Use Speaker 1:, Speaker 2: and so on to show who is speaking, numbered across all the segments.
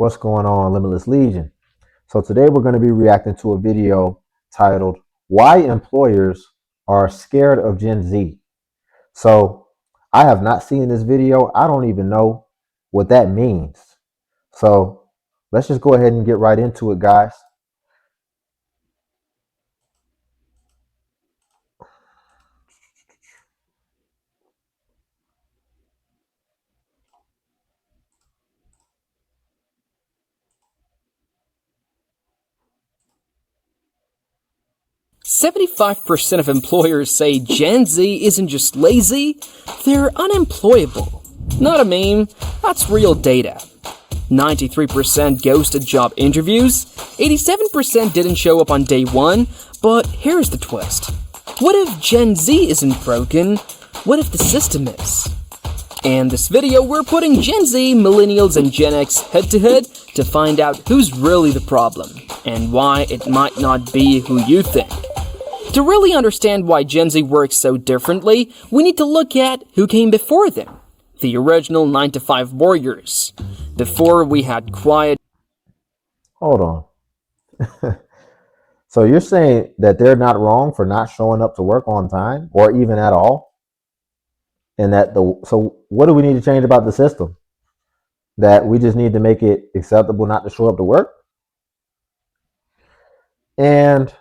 Speaker 1: What's going on, Limitless Legion? So today we're going to be reacting to a video titled Why Employers Are Scared of Gen Z. So I have not seen this video. I don't even know what that means. So let's just go ahead and get right into it, guys.
Speaker 2: 75% of employers say Gen Z isn't just lazy, they're unemployable. Not a meme, that's real data. 93% ghosted job interviews, 87% didn't show up on day one, but here's the twist. What if Gen Z isn't broken? What if the system is? In this video, we're putting Gen Z, Millennials, and Gen X head-to-head to find out who's really the problem, and why it might not be who you think. To really understand why Gen Z works so differently, we need to look at who came before them. The original 9-to-5 warriors. Before we had quiet...
Speaker 1: Hold on. So you're saying that they're not wrong for not showing up to work on time or even at all? And so what do we need to change about the system? That we just need to make it acceptable not to show up to work? And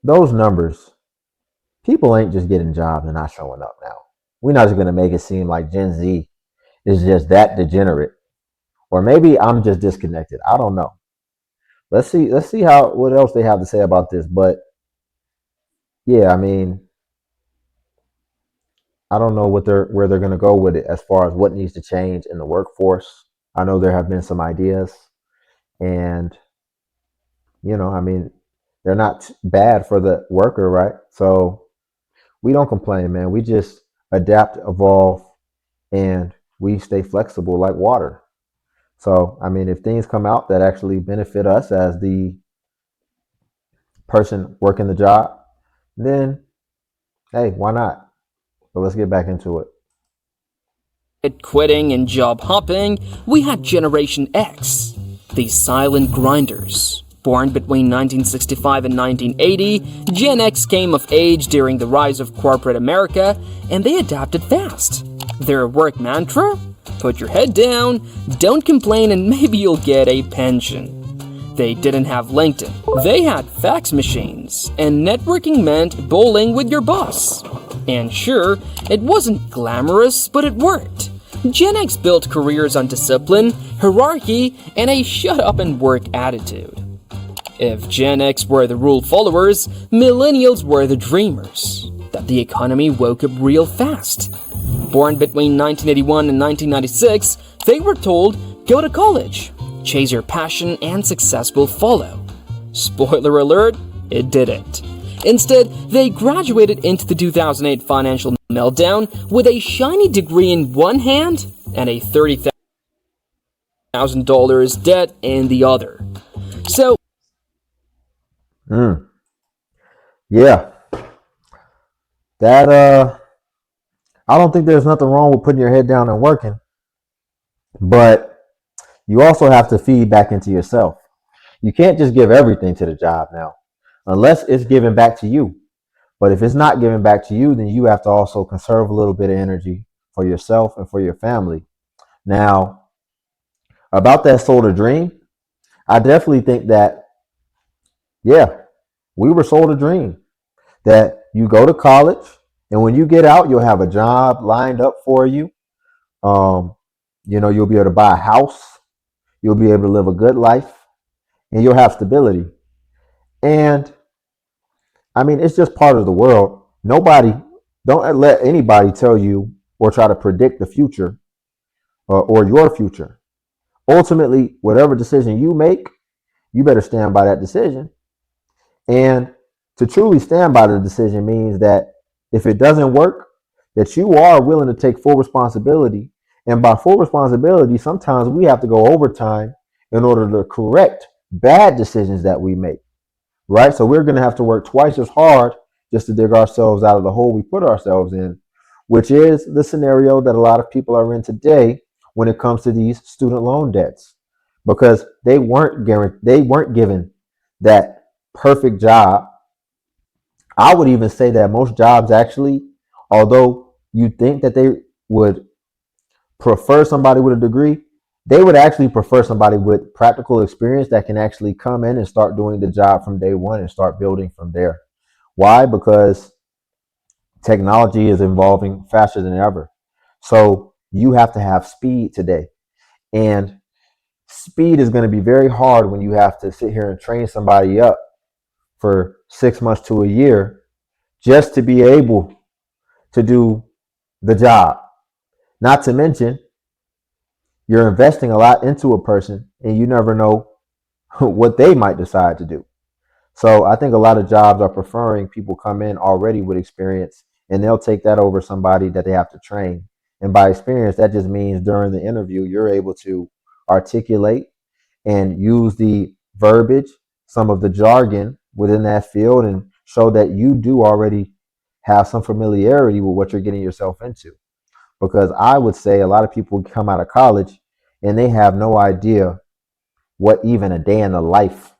Speaker 1: those numbers, people ain't just getting jobs and not showing up now. We're not just going to make it seem like Gen Z is just that degenerate. Or maybe I'm just disconnected. I don't know. Let's see what else they have to say about this. But yeah, I don't know where they're going to go with it as far as what needs to change in the workforce. I know there have been some ideas, and they're not bad for the worker, right? So we don't complain, man. We just adapt, evolve, and we stay flexible like water. So, if things come out that actually benefit us as the person working the job, then, hey, why not? So let's get back into it.
Speaker 2: Quitting and job hopping, we had Generation X, the silent grinders. Born between 1965 and 1980, Gen X came of age during the rise of corporate America, and they adapted fast. Their work mantra? Put your head down, don't complain, and maybe you'll get a pension. They didn't have LinkedIn. They had fax machines, and networking meant bowling with your boss. And sure, it wasn't glamorous, but it worked. Gen X built careers on discipline, hierarchy, and a shut-up-and-work attitude. If Gen X were the rule followers, Millennials were the dreamers. That the economy woke up real fast. Born between 1981 and 1996, they were told, go to college, chase your passion, and success will follow. Spoiler alert, it didn't. Instead, they graduated into the 2008 financial meltdown with a shiny degree in one hand and a $30,000 debt in the other. So,
Speaker 1: yeah, that I don't think there's nothing wrong with putting your head down and working, but you also have to feed back into yourself. You can't just give everything to the job now, unless it's given back to you. But if it's not given back to you, then you have to also conserve a little bit of energy for yourself and for your family. Now, about that sold a dream, I definitely think that, yeah, we were sold a dream that you go to college, and when you get out, you'll have a job lined up for you. You'll be able to buy a house. You'll be able to live a good life, and you'll have stability. And it's just part of the world. Don't let anybody tell you or try to predict the future or your future. Ultimately, whatever decision you make, you better stand by that decision. And to truly stand by the decision means that if it doesn't work, that you are willing to take full responsibility. And by full responsibility, sometimes we have to go overtime in order to correct bad decisions that we make, right? So we're going to have to work twice as hard just to dig ourselves out of the hole we put ourselves in, which is the scenario that a lot of people are in today when it comes to these student loan debts, because they weren't given that perfect job. I would even say that most jobs actually, although you think that they would prefer somebody with a degree, they would actually prefer somebody with practical experience that can actually come in and start doing the job from day one and start building from there. Why? Because technology is evolving faster than ever. So you have to have speed today. And speed is going to be very hard when you have to sit here and train somebody up for 6 months to a year just to be able to do the job. Not to mention, you're investing a lot into a person and you never know what they might decide to do. So I think a lot of jobs are preferring people come in already with experience, and they'll take that over somebody that they have to train. And by experience, that just means during the interview, you're able to articulate and use the verbiage, some of the jargon within that field, and show that you do already have some familiarity with what you're getting yourself into. Because I would say a lot of people come out of college and they have no idea what even a day in the life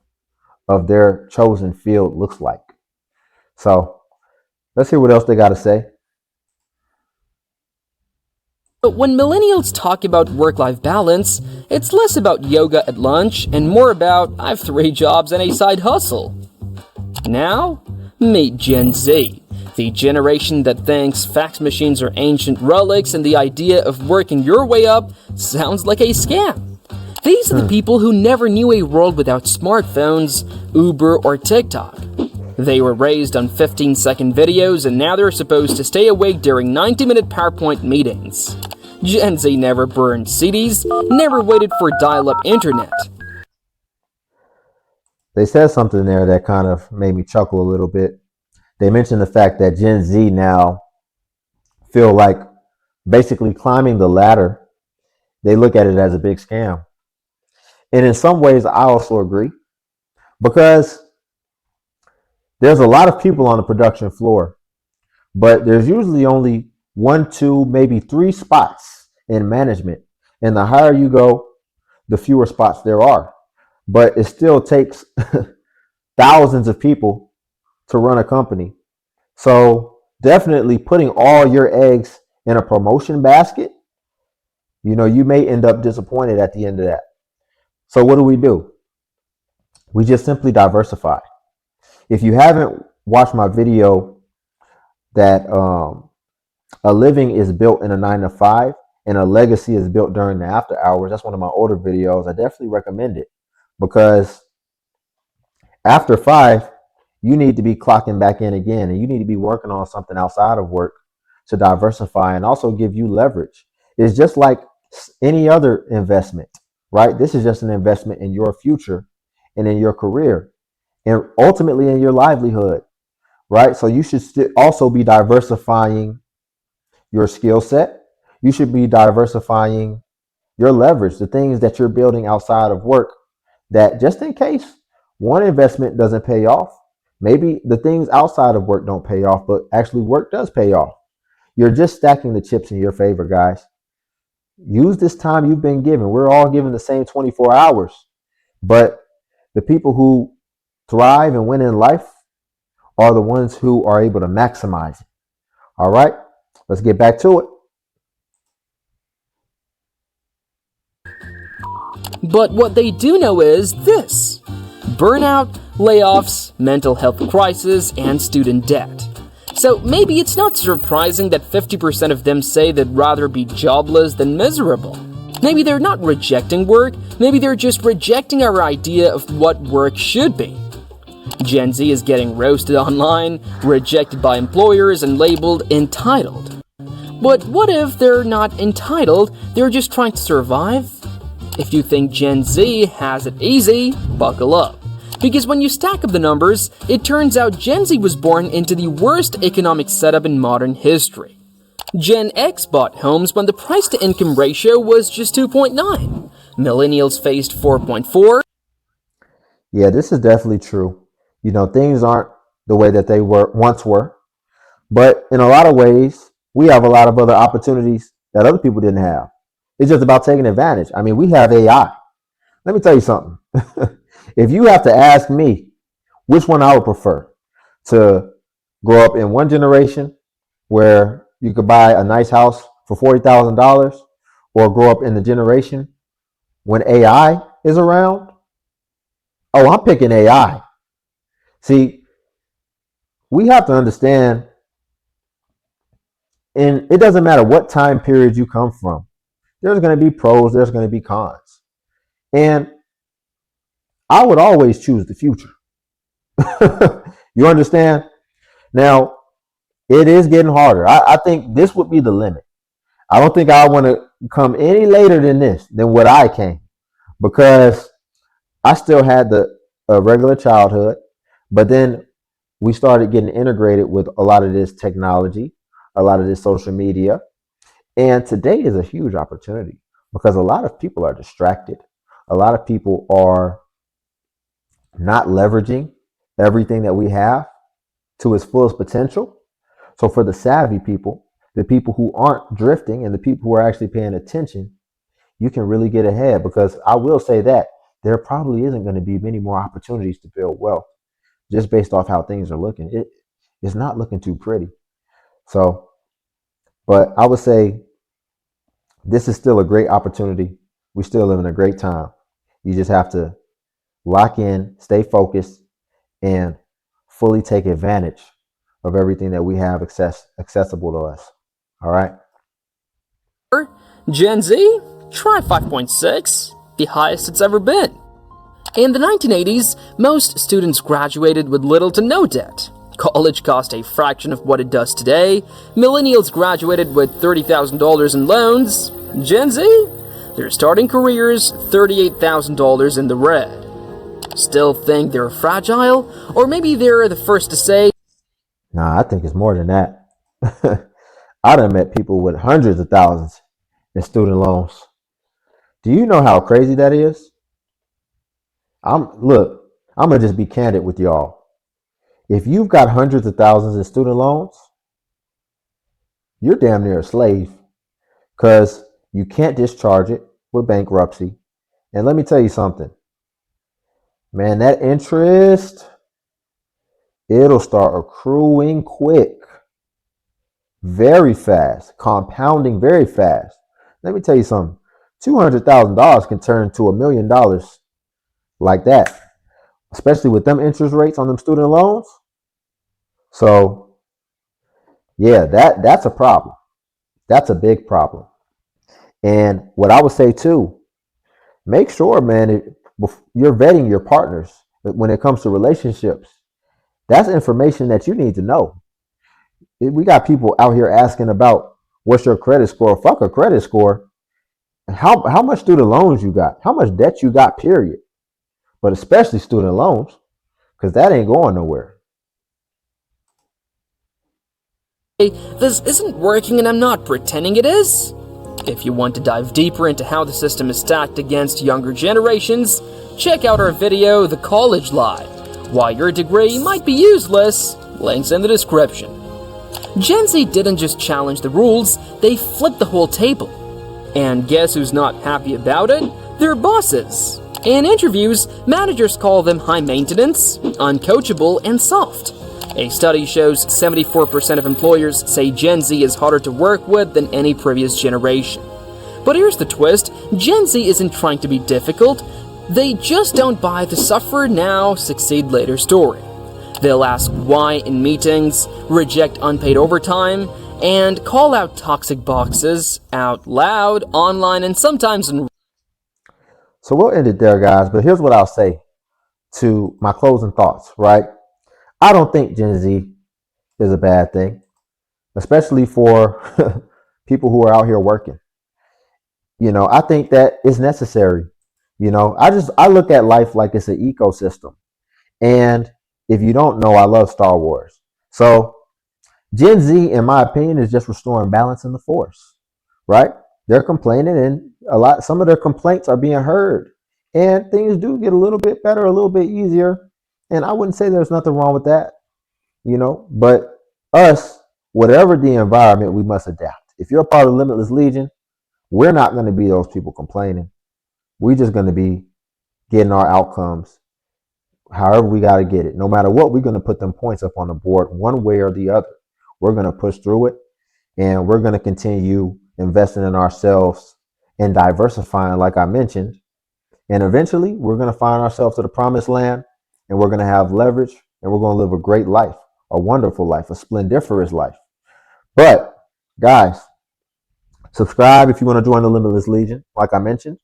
Speaker 1: of their chosen field looks like. So let's hear what else they got to say.
Speaker 2: But when millennials talk about work-life balance, it's less about yoga at lunch and more about I have 3 jobs and a side hustle. Now, meet Gen Z, the generation that thinks fax machines are ancient relics and the idea of working your way up sounds like a scam. These are the people who never knew a world without smartphones, Uber, or TikTok. They were raised on 15-second videos and now they're supposed to stay awake during 90-minute PowerPoint meetings. Gen Z never burned CDs, never waited for dial-up internet.
Speaker 1: They said something there that kind of made me chuckle a little bit. They mentioned the fact that Gen Z now feel like basically climbing the ladder, they look at it as a big scam. And in some ways, I also agree, because there's a lot of people on the production floor, but there's usually only 1, 2, maybe 3 spots in management. And the higher you go, the fewer spots there are. But it still takes thousands of people to run a company. So definitely putting all your eggs in a promotion basket, you may end up disappointed at the end of that. So what do? We just simply diversify. If you haven't watched my video that a living is built in a 9 to 5 and a legacy is built during the after hours, that's one of my older videos. I definitely recommend it, because after 5, you need to be clocking back in again, and you need to be working on something outside of work to diversify and also give you leverage. It's just like any other investment, right? This is just an investment in your future and in your career and ultimately in your livelihood, right? So you should also be diversifying your skill set. You should be diversifying your leverage, the things that you're building outside of work, that just in case one investment doesn't pay off, maybe the things outside of work don't pay off, but actually work does pay off. You're just stacking the chips in your favor, guys. Use this time you've been given. We're all given the same 24 hours, but the people who thrive and win in life are the ones who are able to maximize it. All right, let's get back to it.
Speaker 2: But what they do know is this: burnout, layoffs, mental health crisis, and student debt. So maybe it's not surprising that 50% of them say they'd rather be jobless than miserable. Maybe they're not rejecting work, maybe they're just rejecting our idea of what work should be. Gen Z is getting roasted online, rejected by employers, and labeled entitled. But what if they're not entitled, they're just trying to survive? If you think Gen Z has it easy, buckle up. Because when you stack up the numbers, it turns out Gen Z was born into the worst economic setup in modern history. Gen X bought homes when the price-to-income ratio was just 2.9. Millennials faced 4.4.
Speaker 1: Yeah, this is definitely true. Things aren't the way that they were. But in a lot of ways, we have a lot of other opportunities that other people didn't have. It's just about taking advantage. I mean, we have AI. Let me tell you something. If you have to ask me which one I would prefer, to grow up in one generation where you could buy a nice house for $40,000, or grow up in the generation when AI is around, oh, I'm picking AI. See, we have to understand, and it doesn't matter what time period you come from, there's going to be pros, there's going to be cons. And I would always choose the future. You understand? Now, it is getting harder. I think this would be the limit. I don't think I want to come any later than this, than what I came, because I still had a regular childhood, but then we started getting integrated with a lot of this technology, a lot of this social media. And today is a huge opportunity because a lot of people are distracted. A lot of people are not leveraging everything that we have to its fullest potential. So for the savvy people, the people who aren't drifting and the people who are actually paying attention, you can really get ahead, because I will say that there probably isn't going to be many more opportunities to build wealth just based off how things are looking. It's not looking too pretty. So, but I would say this is still a great opportunity. We still live in a great time. You just have to lock in, stay focused, and fully take advantage of everything that we have accessible to us. All right.
Speaker 2: Gen Z? Try 5.6, the highest it's ever been. In the 1980s, most students graduated with little to no debt. College cost a fraction of what it does today. Millennials graduated with $30,000 in loans. Gen Z? They're starting careers $38,000 in the red. Still think they're fragile? Or maybe they're the first to say,
Speaker 1: Nah, I think it's more than that. I done met people with hundreds of thousands in student loans. Do you know how crazy that is? Look, I'm gonna just be candid with y'all. If you've got hundreds of thousands in student loans, you're damn near a slave, because you can't discharge it with bankruptcy. And let me tell you something, man, that interest, it'll start accruing quick, very fast, compounding very fast. Let me tell you something, $200,000 can turn to $1,000,000 like that, especially with them interest rates on them student loans. So yeah, that's a problem. That's a big problem. And what I would say too, make sure, man, you're vetting your partners when it comes to relationships. That's information that you need to know. We got people out here asking about what's your credit score. Fuck a credit score. How much student loans you got? How much debt you got, period. But especially student loans, because that ain't going nowhere.
Speaker 2: this isn't working and I'm not pretending it is? If you want to dive deeper into how the system is stacked against younger generations, check out our video, The College Lie, Why Your Degree Might Be Useless, links in the description. Gen Z didn't just challenge the rules, they flipped the whole table. And guess who's not happy about it? Their bosses. In interviews, managers call them high maintenance, uncoachable, and soft. A study shows 74% of employers say Gen Z is harder to work with than any previous generation. But here's the twist, Gen Z isn't trying to be difficult, they just don't buy the suffer now, succeed later story. They'll ask why in meetings, reject unpaid overtime, and call out toxic boxes out loud, online, and sometimes in.
Speaker 1: So we'll end it there, guys. But here's what I'll say to my closing thoughts, right? I don't think Gen Z is a bad thing, especially for people who are out here working. I think that it's necessary. I look at life like it's an ecosystem. And if you don't know, I love Star Wars. So Gen Z, in my opinion, is just restoring balance in the force, right? They're complaining, and some of their complaints are being heard, and things do get a little bit better, a little bit easier. And I wouldn't say there's nothing wrong with that. But us, whatever the environment, we must adapt. If you're a part of Limitless Legion, we're not going to be those people complaining. We're just going to be getting our outcomes however we got to get it. No matter what, we're going to put them points up on the board one way or the other. We're going to push through it, and we're going to continue investing in ourselves and diversifying, like I mentioned. And eventually, we're going to find ourselves to the promised land, and we're going to have leverage, and we're going to live a great life, a wonderful life, a splendiferous life. But, guys, subscribe if you want to join the Limitless Legion, like I mentioned.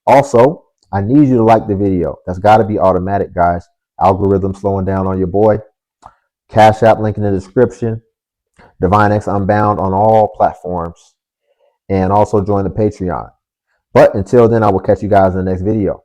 Speaker 1: Also, I need you to like the video. That's got to be automatic, guys. Algorithm slowing down on your boy. Cash App link in the description. divineXunbound on all platforms. And also join the Patreon. But until then, I will catch you guys in the next video.